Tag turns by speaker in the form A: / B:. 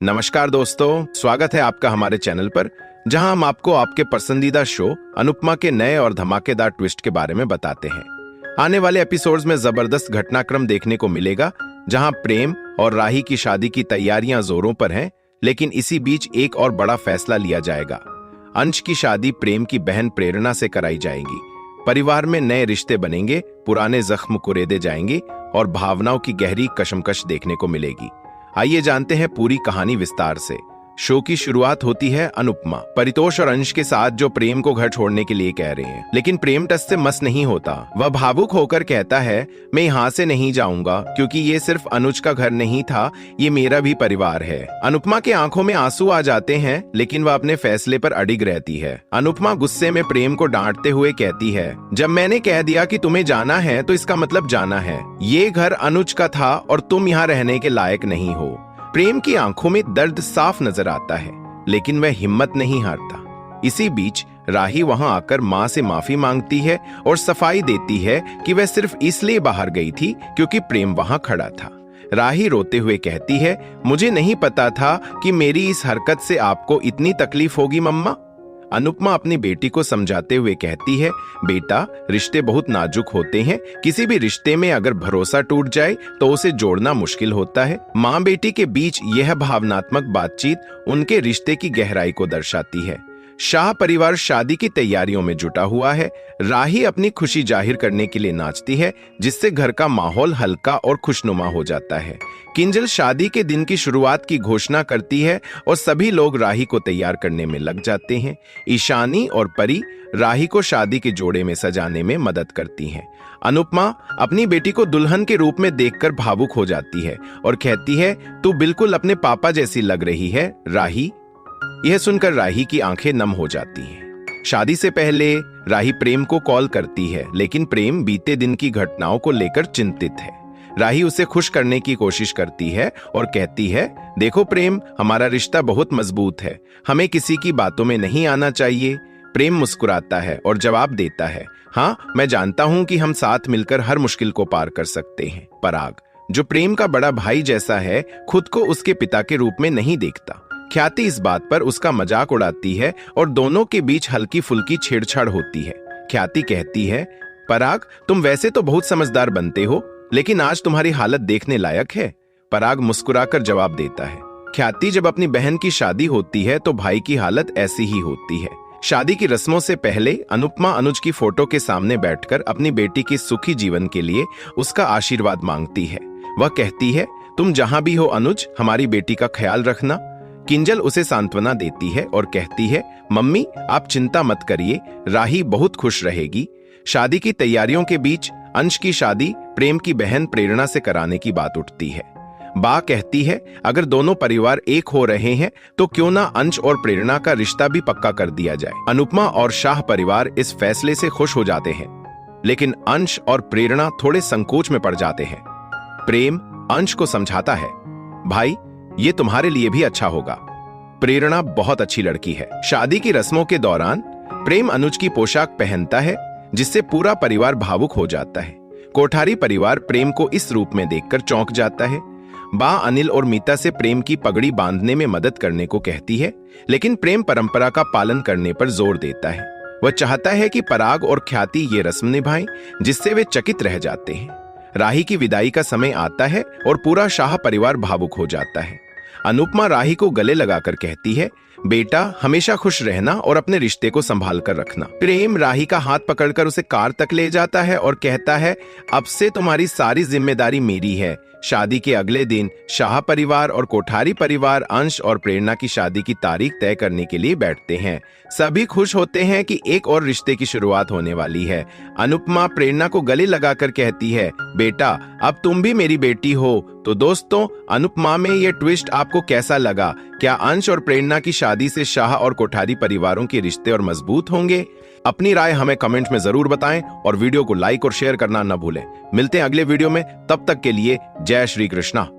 A: नमस्कार दोस्तों, स्वागत है आपका हमारे चैनल पर, जहां हम आपको आपके पसंदीदा शो अनुपमा के नए और धमाकेदार ट्विस्ट के बारे में बताते हैं। आने वाले एपिसोड्स में जबरदस्त घटनाक्रम देखने को मिलेगा, जहां प्रेम और राही की शादी की तैयारियां जोरों पर हैं, लेकिन इसी बीच एक और बड़ा फैसला लिया जाएगा। अंश की शादी प्रेम की बहन प्रेरणा से कराई जाएगी। परिवार में नए रिश्ते बनेंगे, पुराने जख्म कुरेदे जाएंगे और भावनाओं की गहरी कशमकश देखने को मिलेगी। आइए जानते हैं पूरी कहानी विस्तार से। शो की शुरुआत होती है अनुपमा, परितोष और अंश के साथ, जो प्रेम को घर छोड़ने के लिए कह रहे हैं, लेकिन प्रेम टस से मस नहीं होता। वह भावुक होकर कहता है, मैं यहाँ से नहीं जाऊंगा क्योंकि ये सिर्फ अनुज का घर नहीं था, ये मेरा भी परिवार है। अनुपमा के आंखों में आंसू आ जाते हैं, लेकिन वह अपने फैसले पर अडिग रहती है। अनुपमा गुस्से में प्रेम को डांटते हुए कहती है, जब मैंने कह दिया कि तुम्हें जाना है तो इसका मतलब जाना है। ये घर अनुज का था और तुम यहाँ रहने के लायक नहीं हो। प्रेम की आंखों में दर्द साफ नजर आता है, लेकिन वह हिम्मत नहीं हारता। इसी बीच राही वहां आकर मां से माफी मांगती है और सफाई देती है कि वह सिर्फ इसलिए बाहर गई थी क्योंकि प्रेम वहां खड़ा था। राही रोते हुए कहती है, मुझे नहीं पता था कि मेरी इस हरकत से आपको इतनी तकलीफ होगी मम्मा। अनुपमा अपनी बेटी को समझाते हुए कहती है, बेटा, रिश्ते बहुत नाजुक होते हैं। किसी भी रिश्ते में अगर भरोसा टूट जाए तो उसे जोड़ना मुश्किल होता है। माँ बेटी के बीच यह भावनात्मक बातचीत उनके रिश्ते की गहराई को दर्शाती है। शाह परिवार शादी की तैयारियों में जुटा हुआ है। राही अपनी खुशी जाहिर करने के लिए नाचती है, जिससे घर का माहौल हल्का और खुशनुमा हो जाता है। किंजल शादी के दिन की शुरुआत की घोषणा करती है और सभी लोग राही को तैयार करने में लग जाते हैं। ईशानी और परी राही को शादी के जोड़े में सजाने में मदद करती हैं। अनुपमा अपनी बेटी को दुल्हन के रूप में देखकर भावुक हो जाती है और कहती है, तू बिल्कुल अपने पापा जैसी लग रही है राही। यह सुनकर राही की आंखें नम हो जाती हैं। शादी से पहले राही प्रेम को कॉल करती है, लेकिन प्रेम बीते दिन की घटनाओं को लेकर चिंतित है। राही उसे खुश करने की कोशिश करती है और कहती है, देखो प्रेम, हमारा रिश्ता बहुत मजबूत है, हमें किसी की बातों में नहीं आना चाहिए। प्रेम मुस्कुराता है और जवाब देता है, हाँ, मैं जानता हूं कि हम साथ मिलकर हर मुश्किल को पार कर सकते हैं। पराग, जो प्रेम का बड़ा भाई जैसा है, खुद को उसके पिता के रूप में नहीं देखता। ख्याति इस बात पर उसका मजाक उड़ाती है और दोनों के बीच हल्की फुल्की छेड़छाड़ होती है। ख्याति कहती है, पराग, तुम वैसे तो बहुत समझदार बनते हो, लेकिन आज तुम्हारी हालत देखने लायक है। पराग मुस्कुराकर जवाब देता है, ख्याति, जब अपनी बहन की शादी होती है तो भाई की हालत ऐसी ही होती है। शादी की रस्मों से पहले अनुपमा अनुज की फोटो के सामने बैठकर अपनी बेटी के सुखी जीवन के लिए उसका आशीर्वाद मांगती है। वह कहती है, तुम जहां भी हो अनुज, हमारी बेटी का ख्याल रखना। किंजल उसे सांत्वना देती है और कहती है, मम्मी, आप चिंता मत करिए, राही बहुत खुश रहेगी। शादी की तैयारियों के बीच अंश की शादी प्रेम की बहन प्रेरणा से कराने की बात उठती है। बा कहती है, अगर दोनों परिवार एक हो रहे हैं तो क्यों ना अंश और प्रेरणा का रिश्ता भी पक्का कर दिया जाए। अनुपमा और शाह परिवार इस फैसले से खुश हो जाते हैं, लेकिन अंश और प्रेरणा थोड़े संकोच में पड़ जाते हैं। प्रेम अंश को समझाता है, भाई, ये तुम्हारे लिए भी अच्छा होगा। प्रेरणा बहुत अच्छी लड़की है। शादी की रस्मों के दौरान प्रेम अनुज की पोशाक पहनता है, जिससे पूरा परिवार भावुक हो जाता है। कोठारी परिवार प्रेम को इस रूप में देखकर चौंक जाता है। बा अनिल और मीता से प्रेम की पगड़ी बांधने में मदद करने को कहती है, लेकिन प्रेम परंपरा का पालन करने पर जोर देता है। वह चाहता है कि पराग और ख्याति ये रस्म निभाएं, जिससे वे चकित रह जाते हैं। राही की विदाई का समय आता है और पूरा शाह परिवार भावुक हो जाता है। अनुपमा राही को गले लगाकर कहती है, बेटा, हमेशा खुश रहना और अपने रिश्ते को संभाल कर रखना। प्रेम राही का हाथ पकड़कर उसे कार तक ले जाता है और कहता है, अब से तुम्हारी सारी जिम्मेदारी मेरी है। शादी के अगले दिन शाह परिवार और कोठारी परिवार अंश और प्रेरणा की शादी की तारीख तय करने के लिए बैठते हैं। सभी खुश होते हैं कि एक और रिश्ते की शुरुआत होने वाली है। अनुपमा प्रेरणा को गले लगाकर कहती है, बेटा, अब तुम भी मेरी बेटी हो। तो दोस्तों, अनुपमा में ये ट्विस्ट आपको कैसा लगा? क्या अंश और प्रेरणा की शादी से शाह और कोठारी परिवारों के रिश्ते और मजबूत होंगे? अपनी राय हमें कमेंट में जरूर बताएं और वीडियो को लाइक और शेयर करना न भूलें। मिलते हैं अगले वीडियो में, तब तक के लिए जय श्री कृष्णा।